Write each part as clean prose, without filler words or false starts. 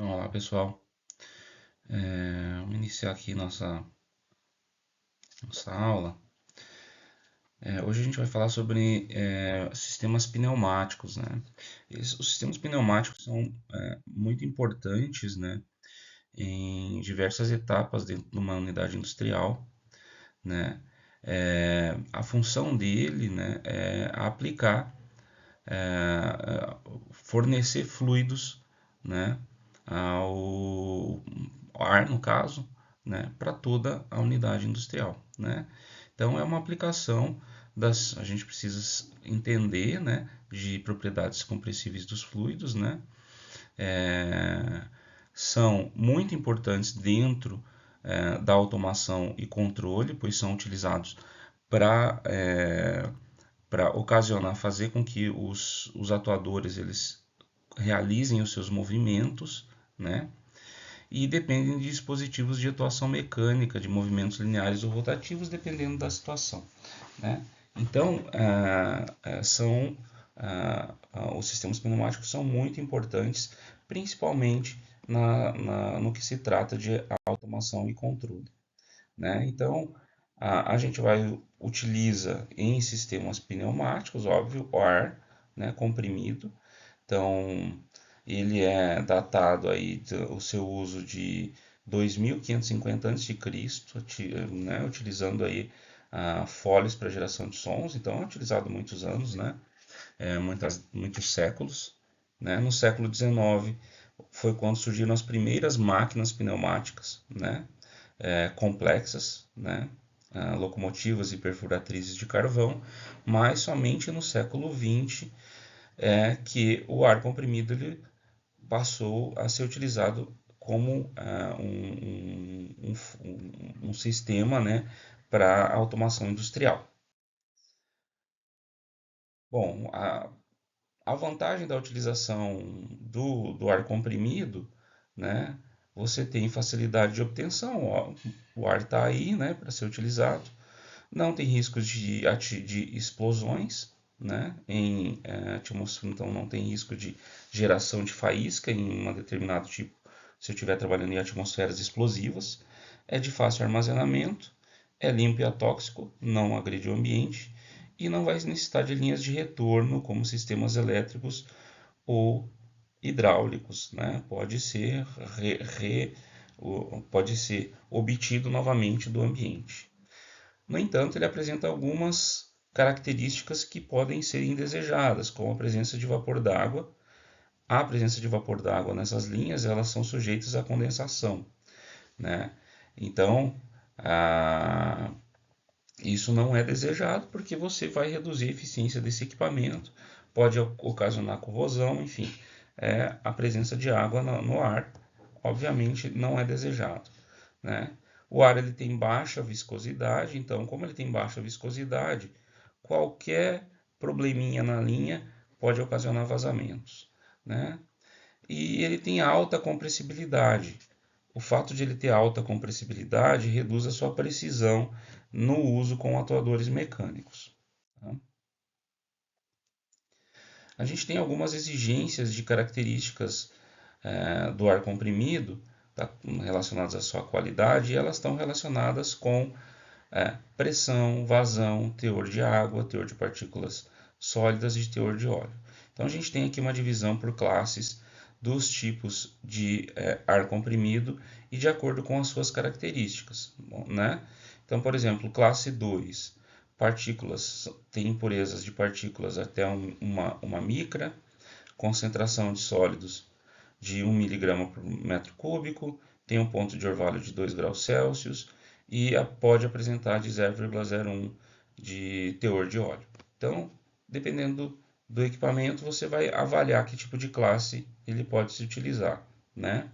Olá pessoal, vamos iniciar aqui nossa aula. Hoje a gente vai falar sobre sistemas pneumáticos, né? Os sistemas pneumáticos são muito importantes, né, em diversas etapas dentro de uma unidade industrial, né? A função dele, né, é aplicar, fornecer fluidos, né, ao ar, no caso, né, para toda a unidade industrial, né? Então é uma aplicação a gente precisa entender, né, de propriedades compressíveis dos fluidos, né? É, São muito importantes dentro da automação e controle, pois são utilizados para para ocasionar, fazer com que os atuadores eles realizem os seus movimentos, né? E dependem de dispositivos de atuação mecânica, de movimentos lineares ou rotativos, dependendo da situação, né? Então, os sistemas pneumáticos são muito importantes, principalmente no que se trata de automação e controle, né? Então, a gente utiliza em sistemas pneumáticos, óbvio, o ar, né, comprimido. Então, ele é datado aí o seu uso de 2550 a.C., né, utilizando aí folhas para geração de sons. Então, é utilizado há muitos anos, né, muitos séculos. Né? No século XIX foi quando surgiram as primeiras máquinas pneumáticas, né, complexas, né, locomotivas e perfuratrizes de carvão, mas somente no século XX é que o ar comprimido ele passou a ser utilizado como um sistema, né, para automação industrial. Bom, a vantagem da utilização do ar comprimido, né, você tem facilidade de obtenção, ó, o ar está aí, né, para ser utilizado, não tem riscos de explosões, né, em atmosfera, então não tem risco de geração de faísca em um determinado tipo, se eu estiver trabalhando em atmosferas explosivas, é de fácil armazenamento, é limpo e atóxico, não agride o ambiente e não vai necessitar de linhas de retorno como sistemas elétricos ou hidráulicos, né? Pode ser obtido novamente do ambiente. No entanto, ele apresenta algumas características que podem ser indesejadas, como a presença de vapor d'água. A presença de vapor d'água nessas linhas, elas são sujeitas à condensação, né? Então, a, isso não é desejado porque você vai reduzir a eficiência desse equipamento, pode ocasionar corrosão, enfim, a presença de água no ar, obviamente não é desejado, né? O ar ele tem baixa viscosidade, então como ele tem baixa viscosidade, qualquer probleminha na linha pode ocasionar vazamentos, né? E ele tem alta compressibilidade. O fato de ele ter alta compressibilidade reduz a sua precisão no uso com atuadores mecânicos. Tá? A gente tem algumas exigências de características do ar comprimido tá, relacionadas à sua qualidade e elas estão relacionadas com pressão, vazão, teor de água, teor de partículas sólidas e teor de óleo. Então a gente tem aqui uma divisão por classes dos tipos de ar comprimido e de acordo com as suas características, né? Então, por exemplo, classe 2, partículas, tem impurezas de partículas até uma micra, concentração de sólidos de 1 miligrama por metro cúbico, tem um ponto de orvalho de 2 graus Celsius e pode apresentar de 0,01 de teor de óleo. Então, dependendo do equipamento, você vai avaliar que tipo de classe ele pode se utilizar, né?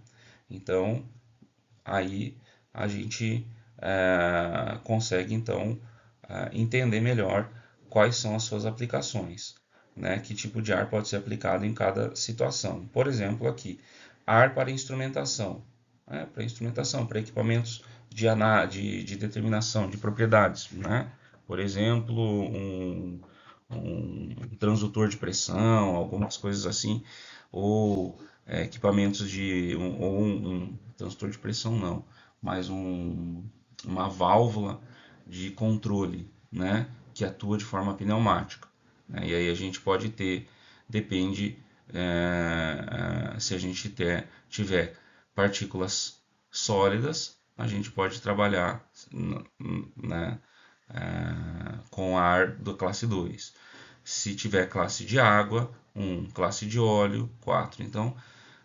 Então, aí a gente consegue então entender melhor quais são as suas aplicações, né? Que tipo de ar pode ser aplicado em cada situação. Por exemplo, aqui, ar para instrumentação, né? Para instrumentação, para equipamentos de determinação de propriedades, né? Por exemplo, um transdutor de pressão, algumas coisas assim, ou equipamentos um transdutor de pressão não, mas uma válvula de controle, né, que atua de forma pneumática, né? E aí a gente pode ter, depende se a gente tiver partículas sólidas, a gente pode trabalhar, né, com ar da classe 2. Se tiver classe de água, 1, classe de óleo, 4. Então,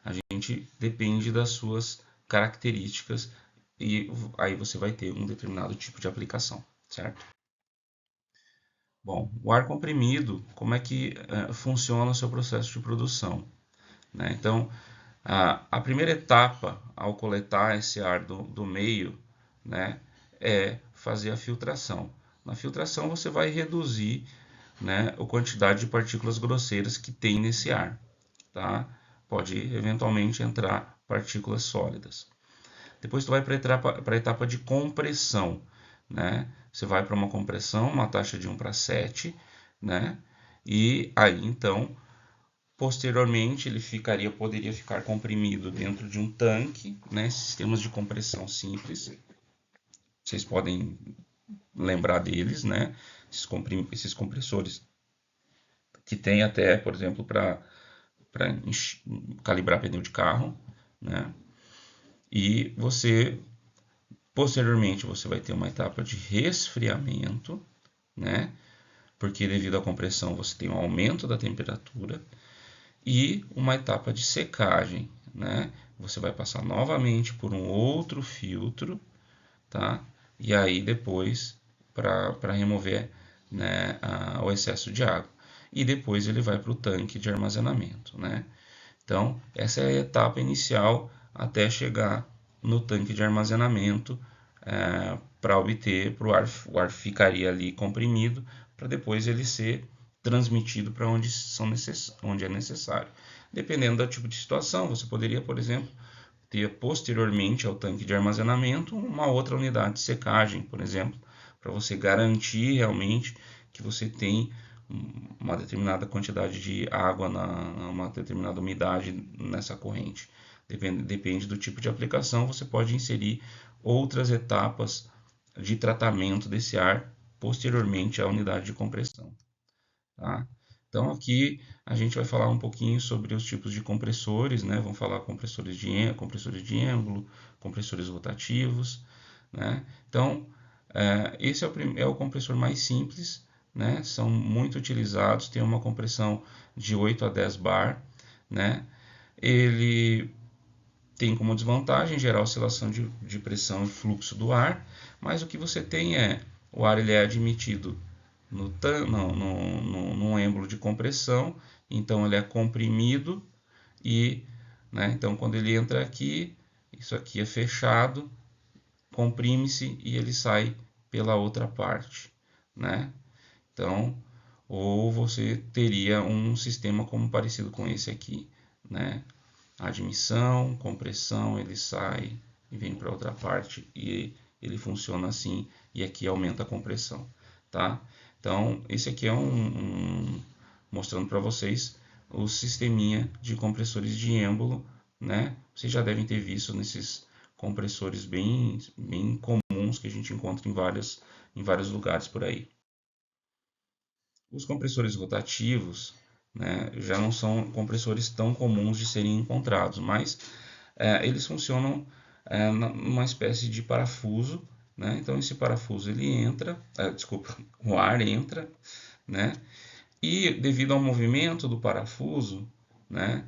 a gente depende das suas características e aí você vai ter um determinado tipo de aplicação, certo? Bom, o ar comprimido, como é que funciona o seu processo de produção, né? Então, a primeira etapa ao coletar esse ar do meio, né, é fazer a filtração. Na filtração você vai reduzir, né, a quantidade de partículas grosseiras que tem nesse ar, tá? Pode eventualmente entrar partículas sólidas. Depois tu vai para a etapa de compressão, né? Você vai para uma compressão, uma taxa de 1:7, né? E aí então, posteriormente, ele poderia ficar comprimido dentro de um tanque, né? Sistemas de compressão simples. Vocês podem lembrar deles, né? Esses compressores que tem até, por exemplo, para calibrar pneu de carro, né? E posteriormente, você vai ter uma etapa de resfriamento, né? Porque devido à compressão você tem um aumento da temperatura e uma etapa de secagem, né? Você vai passar novamente por um outro filtro, tá? E aí depois para remover, né, o excesso de água. E depois ele vai para o tanque de armazenamento, né? Então, essa é a etapa inicial até chegar no tanque de armazenamento para obter, o ar ficaria ali comprimido para depois ele ser transmitido para onde é necessário. Dependendo do tipo de situação, você poderia, por exemplo, ter posteriormente ao tanque de armazenamento uma outra unidade de secagem, por exemplo, para você garantir realmente que você tem uma determinada quantidade de água, uma determinada umidade nessa corrente. Depende do tipo de aplicação, você pode inserir outras etapas de tratamento desse ar posteriormente à unidade de compressão. Tá? Então aqui a gente vai falar um pouquinho sobre os tipos de compressores, né? Vamos falar compressores de êmbolo, compressores rotativos, né? Então esse é o compressor mais simples, né? São muito utilizados, tem uma compressão de 8 a 10 bar, né? Ele tem como desvantagem gerar oscilação de pressão e fluxo do ar, mas o que você tem o ar ele é admitido num êmbolo de compressão, então ele é comprimido e, né, então quando ele entra aqui, isso aqui é fechado, comprime-se e ele sai pela outra parte, né? Então, ou você teria um sistema como parecido com esse aqui, né? Admissão, compressão, ele sai e vem para outra parte e ele funciona assim e aqui aumenta a compressão, tá? Então, esse aqui é mostrando para vocês o sisteminha de compressores de êmbolo, né? Vocês já devem ter visto nesses compressores bem comuns que a gente encontra em vários lugares por aí. Os compressores rotativos, né, já não são compressores tão comuns de serem encontrados, mas eles funcionam numa espécie de parafuso, né? Então esse parafuso ele entra, desculpa, o ar entra, né? E devido ao movimento do parafuso, né,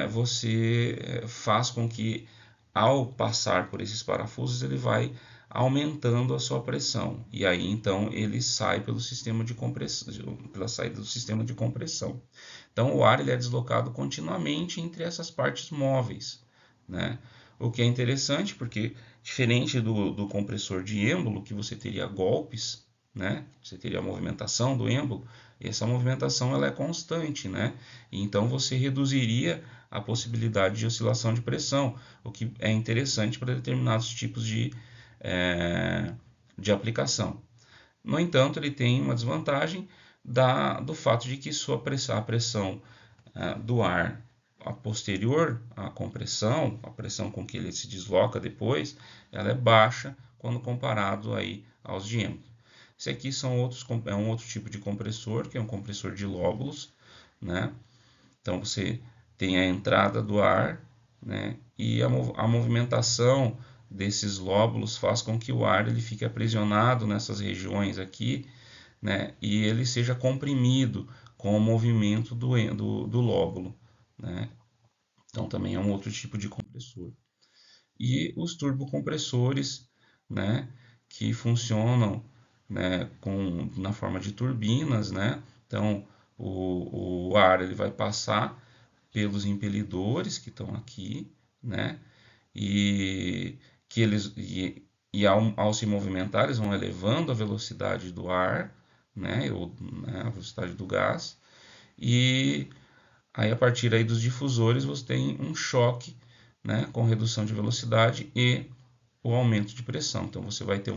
você faz com que ao passar por esses parafusos ele vai aumentando a sua pressão e aí então ele sai pelo sistema de compressão, pela saída do sistema de compressão. Então o ar ele é deslocado continuamente entre essas partes móveis, né? O que é interessante porque diferente do compressor de êmbolo que você teria golpes, né? Você teria a movimentação do êmbolo, essa movimentação ela é constante, né? E então você reduziria a possibilidade de oscilação de pressão, o que é interessante para determinados tipos de aplicação. No entanto, ele tem uma desvantagem do fato de que a pressão do ar a posterior à compressão, a pressão com que ele se desloca depois, ela é baixa quando comparado aí aos diâmetros. Esse aqui é um outro tipo de compressor, que é um compressor de lóbulos, né? Então você tem a entrada do ar, né? E a movimentação desses lóbulos faz com que o ar ele fique aprisionado nessas regiões aqui, né? E ele seja comprimido com o movimento do lóbulo, né? Então também é um outro tipo de compressor. E os turbocompressores, né? Que funcionam, né? Na forma de turbinas, né? Então o ar ele vai passar pelos impelidores que estão aqui, né? E que ao se movimentar, eles vão elevando a velocidade do ar, né? A velocidade do gás. E aí, a partir aí dos difusores, você tem um choque, né? Com redução de velocidade e o aumento de pressão. Então, você vai ter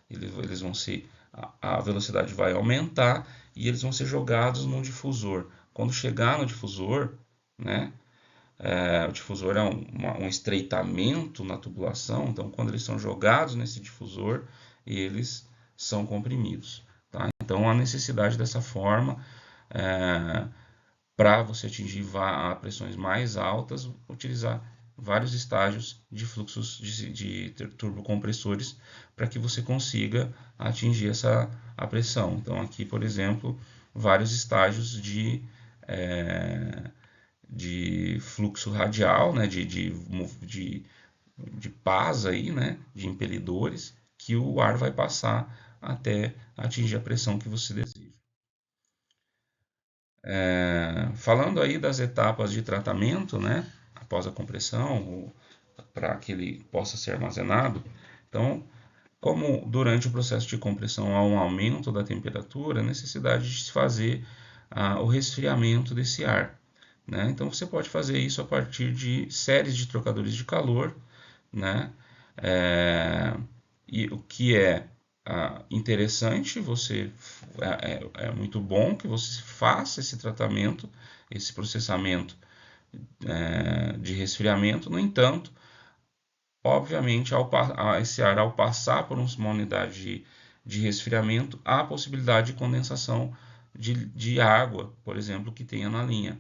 eles vão ser, a velocidade vai aumentar e eles vão ser jogados no difusor. Quando chegar no difusor, né? O difusor é um estreitamento na tubulação, então quando eles são jogados nesse difusor, eles são comprimidos. Tá? Então a necessidade dessa forma, para você atingir pressões mais altas, utilizar vários estágios de fluxos de turbocompressores para que você consiga atingir a pressão. Então aqui, por exemplo, vários estágios de fluxo radial, né, de pás aí, né, de impelidores, que o ar vai passar até atingir a pressão que você deseja. Falando aí das etapas de tratamento, né, após a compressão, para que ele possa ser armazenado, então, como durante o processo de compressão há um aumento da temperatura, a necessidade de se fazer o resfriamento desse ar. Né? Então você pode fazer isso a partir de séries de trocadores de calor, né? E o que é interessante, é muito bom que você faça esse tratamento, esse processamento de resfriamento. No entanto, obviamente, esse ar ao passar por uma unidade de resfriamento, há a possibilidade de condensação de água, por exemplo, que tenha na linha.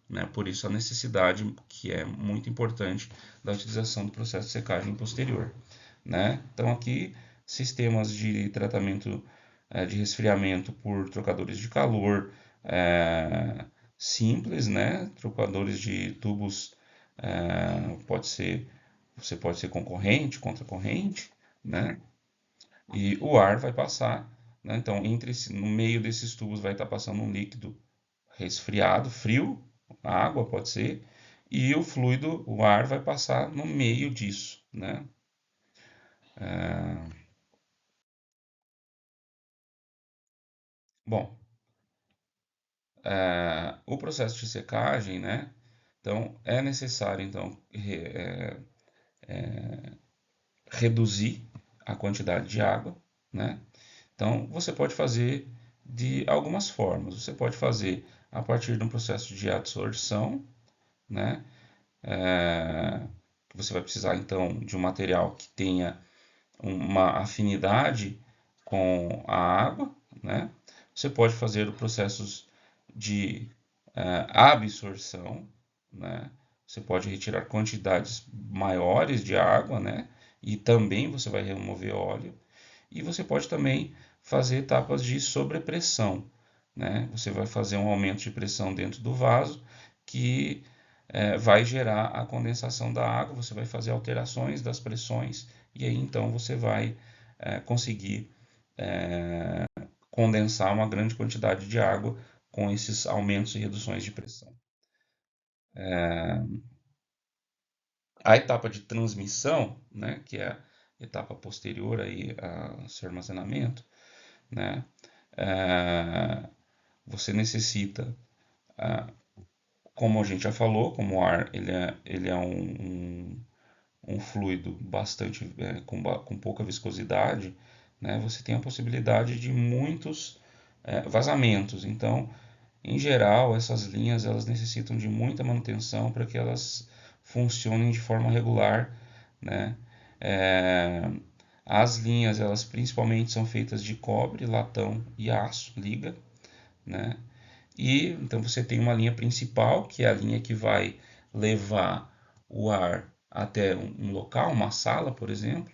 Né? Por isso a necessidade, que é muito importante, da utilização do processo de secagem posterior. Né? Então aqui, sistemas de tratamento de resfriamento por trocadores de calor simples, né? Trocadores de tubos, você pode ser concorrente, contracorrente, né? E o ar vai passar, né? Então no meio desses tubos vai estar passando um líquido resfriado, frio, água pode ser, e o fluido, o ar vai passar no meio disso, né? Bom, o processo de secagem, né? Então é necessário então reduzir a quantidade de água, né? Então você pode fazer de algumas formas. Você pode fazer a partir de um processo de adsorção, né? Você vai precisar então de um material que tenha uma afinidade com a água, né? Você pode fazer processos de absorção, né? Você pode retirar quantidades maiores de água, né? E também você vai remover óleo. E você pode também fazer etapas de sobrepressão, né? Você vai fazer um aumento de pressão dentro do vaso que vai gerar a condensação da água, você vai fazer alterações das pressões e aí então você vai conseguir condensar uma grande quantidade de água com esses aumentos e reduções de pressão. A etapa de transmissão, né, que é a etapa posterior aí ao seu armazenamento, né, você necessita, como a gente já falou, como o ar ele é um fluido bastante com pouca viscosidade, né, você tem a possibilidade de muitos vazamentos. Então, Em geral, essas linhas elas necessitam de muita manutenção para que elas funcionem de forma regular, né? É, as linhas elas principalmente são feitas de cobre, latão e aço, liga, né? E então você tem uma linha principal, que é a linha que vai levar o ar até um local, uma sala, por exemplo,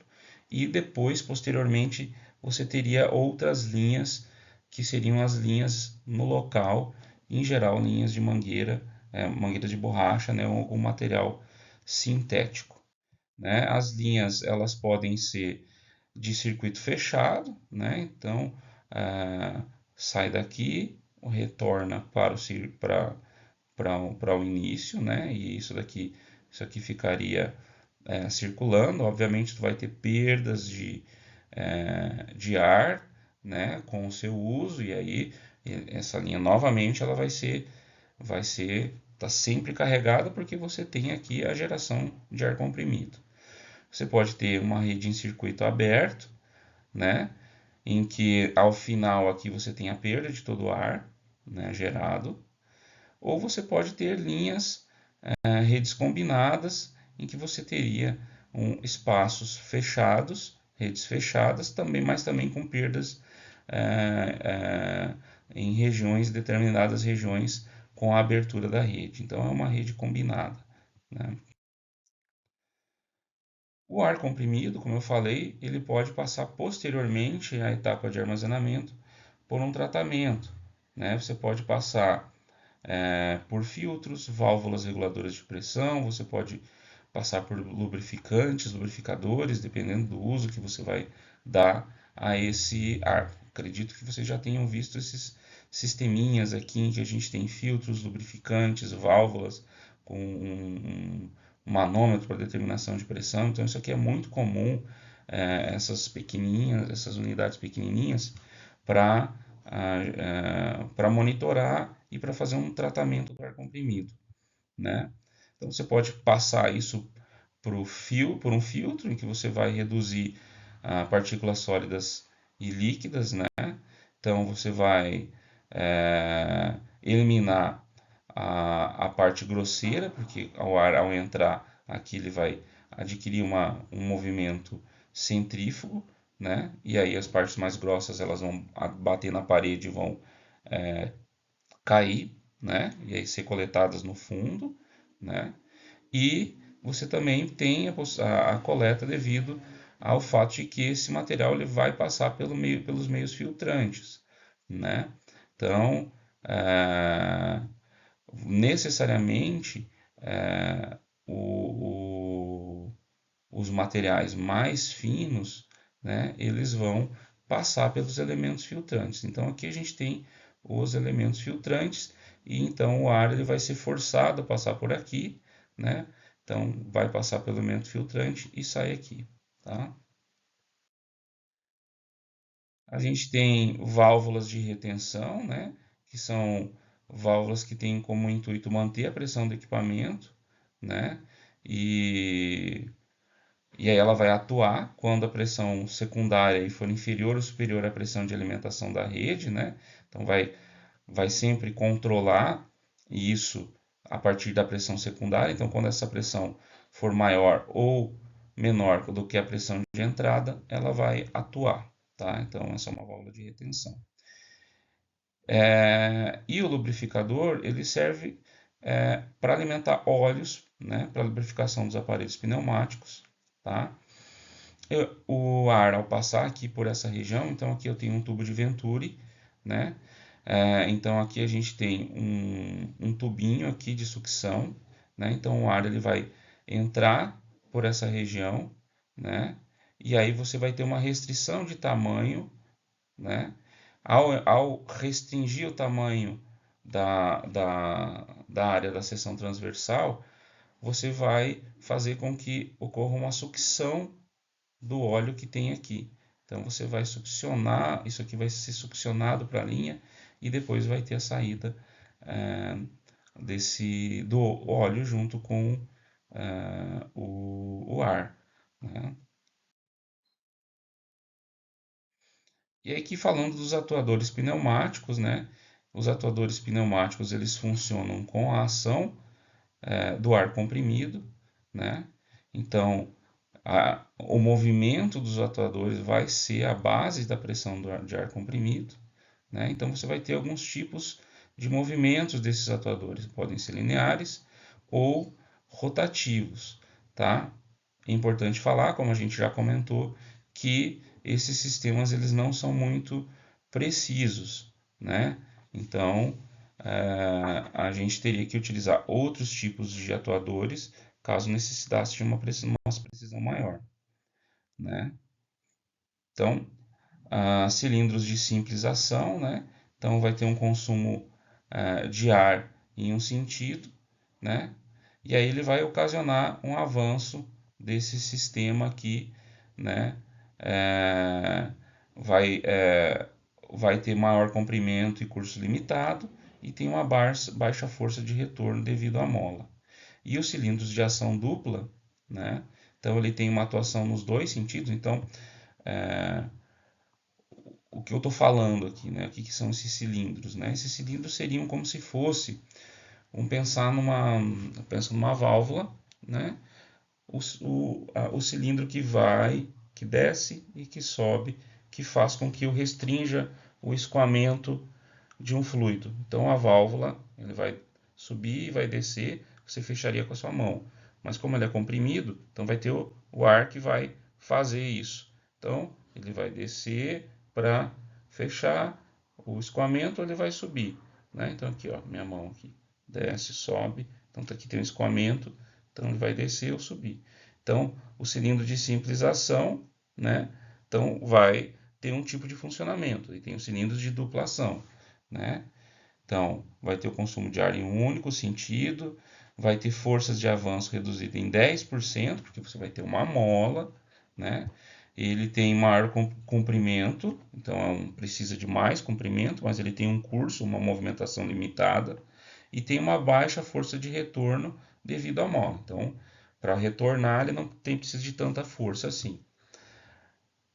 e depois, posteriormente, você teria outras linhas que seriam as linhas no local, em geral linhas de mangueira, mangueira de borracha, né, ou algum material sintético, né? As linhas elas podem ser de circuito fechado, né? Então sai daqui, retorna para o início, né? E isso aqui ficaria circulando. Obviamente, tu vai ter perdas de ar, né? Com o seu uso e aí essa linha novamente ela vai ser tá sempre carregada porque você tem aqui a geração de ar comprimido. Você pode ter uma rede em circuito aberto, né? Em que ao final aqui você tem a perda de todo o ar, né, gerado, ou você pode ter linhas, redes combinadas, em que você teria espaços fechados, redes fechadas, também, mas também com perdas em determinadas regiões com a abertura da rede. Então é uma rede combinada, né? O ar comprimido, como eu falei, ele pode passar posteriormente à etapa de armazenamento por um tratamento, né? Você pode passar por filtros, válvulas reguladoras de pressão, você pode passar por lubrificantes, lubrificadores, dependendo do uso que você vai dar a esse ar. Acredito que vocês já tenham visto esses sisteminhas aqui em que a gente tem filtros, lubrificantes, válvulas com um manômetro para determinação de pressão. Então isso aqui é muito comum, essas pequenininhas, essas unidades pequenininhas para para monitorar e para fazer um tratamento do ar comprimido, né? Então você pode passar isso por um filtro em que você vai reduzir partículas sólidas e líquidas, né? Então você vai eliminar a parte grosseira, porque ao ar ao entrar aqui ele vai adquirir um movimento centrífugo, né? E aí as partes mais grossas elas vão bater na parede e vão cair, né? E aí ser coletadas no fundo, né? E você também tem a coleta devido ao fato de que esse material ele vai passar pelos meios filtrantes, né? Então, necessariamente, o, o, os materiais mais finos, né, eles vão passar pelos elementos filtrantes. Então aqui a gente tem os elementos filtrantes e então o ar ele vai ser forçado a passar por aqui, né? Então vai passar pelo elemento filtrante e sai aqui, tá? A gente tem válvulas de retenção, né? Que são válvulas que têm como intuito manter a pressão do equipamento, né? E E aí ela vai atuar quando a pressão secundária for inferior ou superior à pressão de alimentação da rede, né? Então vai sempre controlar isso a partir da pressão secundária. Então quando essa pressão for maior ou menor do que a pressão de entrada, ela vai atuar, tá? Então essa é uma válvula de retenção. E o lubrificador ele serve para alimentar óleos, né? Para lubrificação dos aparelhos pneumáticos, tá? O ar ao passar aqui por essa região, então aqui eu tenho um tubo de Venturi, né? Então aqui a gente tem um tubinho aqui de sucção, né? Então o ar ele vai entrar por essa região, né? E aí você vai ter uma restrição de tamanho, né? Ao restringir o tamanho da área da seção transversal, você vai fazer com que ocorra uma sucção do óleo que tem aqui. Então você vai succionar, isso aqui vai ser succionado para a linha e depois vai ter a saída do óleo junto com o ar, né? E aqui falando dos atuadores pneumáticos, né? os atuadores pneumáticos eles funcionam com a ação do ar comprimido, né? Então, o movimento dos atuadores vai ser a base da pressão de ar comprimido, né? Então, você vai ter alguns tipos de movimentos desses atuadores, podem ser lineares ou rotativos, tá? É importante falar, como a gente já comentou, que esses sistemas eles não são muito precisos, né? Então, a gente teria que utilizar outros tipos de atuadores caso necessitasse de uma precisão maior, né? Então, cilindros de simples ação, né? Então vai ter um consumo de ar em um sentido, né? E aí ele vai ocasionar um avanço desse sistema aqui, né? É, vai, é, vai ter maior comprimento e curso limitado e tem uma baixa força de retorno devido à mola. E os cilindros de ação dupla, né? Então ele tem uma atuação nos dois sentidos. Então, o que eu estou falando aqui, né? O que são esses cilindros, né? Esses cilindros seriam como se fosse, vamos pensar numa válvula, né? O cilindro que desce e que sobe, que faz com que eu restrinja o escoamento de um fluido. Então a válvula ele vai subir e vai descer, você fecharia com a sua mão. Mas como ele é comprimido, então vai ter o ar que vai fazer isso. Então ele vai descer para fechar o escoamento, ele vai subir, né? Então aqui, ó, minha mão aqui desce, sobe. Então aqui tem um escoamento, então ele vai descer ou subir. Então o cilindro de simples ação, né? Então vai ter um tipo de funcionamento. E tem os cilindros de dupla ação, né? Então, vai ter o consumo de ar em um único sentido, vai ter forças de avanço reduzida em 10%, porque você vai ter uma mola, né? Ele tem maior comprimento, então precisa de mais comprimento, mas ele tem um curso, uma movimentação limitada, e tem uma baixa força de retorno devido à mola. Então, para retornar, ele não precisa de tanta força assim.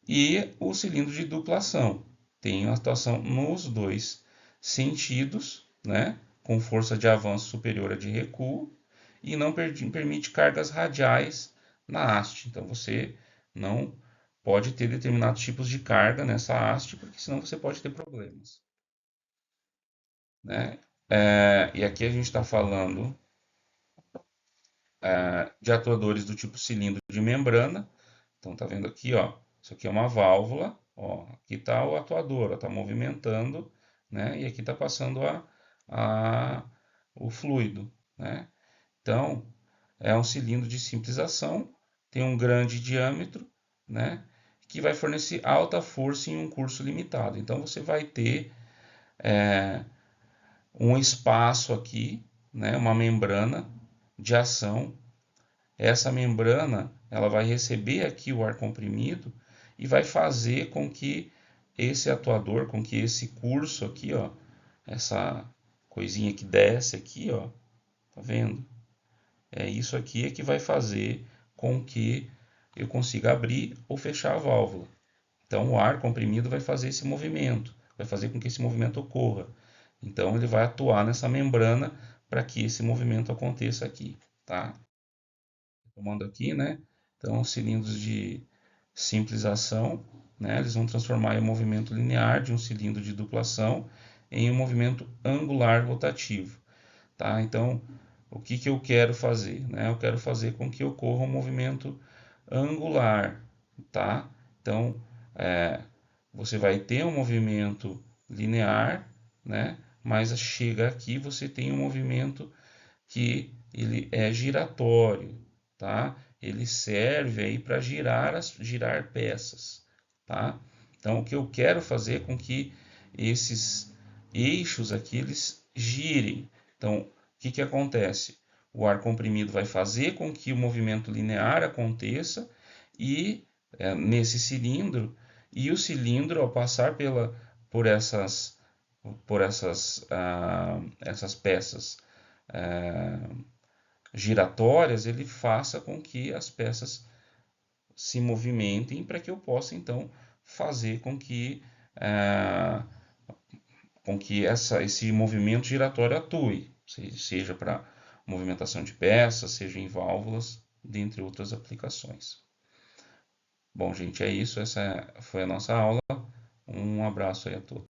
E o cilindro de duplação tem uma atuação nos dois sentidos, né, com força de avanço superior à de recuo, e não permite cargas radiais na haste. Então você não pode ter determinados tipos de carga nessa haste, porque senão você pode ter problemas, né? E aqui a gente está falando de atuadores do tipo cilindro de membrana. Então tá vendo aqui, ó, isso aqui é uma válvula, ó, aqui está o atuador, está movimentando, né? E aqui está passando o fluido, né? Então é um cilindro de simples ação, tem um grande diâmetro, né? Que vai fornecer alta força em um curso limitado. Então você vai ter um espaço aqui, né? Uma membrana de ação. Essa membrana ela vai receber aqui o ar comprimido e vai fazer com que esse atuador, com que esse curso aqui, ó, essa coisinha que desce aqui, ó, tá vendo? É isso aqui é que vai fazer com que eu consiga abrir ou fechar a válvula. Então o ar comprimido vai fazer esse movimento, vai fazer com que esse movimento ocorra. Então ele vai atuar nessa membrana para que esse movimento aconteça aqui, tá? Tomando aqui, né? Então, os cilindros de simples ação, né? Eles vão transformar o movimento linear de um cilindro de dupla ação em um movimento angular rotativo, tá? Então, o que eu quero fazer, né? Eu quero fazer com que ocorra um movimento angular, tá? Então, você vai ter um movimento linear, né? Mas chega aqui você tem um movimento que ele é giratório, tá? Ele serve aí para girar peças, tá? Então o que eu quero fazer é com que esses eixos aqui eles girem. Então o que acontece? O ar comprimido vai fazer com que o movimento linear aconteça e nesse cilindro, e o cilindro ao passar por essas essas peças giratórias, ele faça com que as peças se movimentem para que eu possa então fazer com que com que esse movimento giratório atue, seja para movimentação de peças, seja em válvulas, dentre outras aplicações. Bom, gente, é isso. Essa foi a nossa aula. Um abraço aí a todos.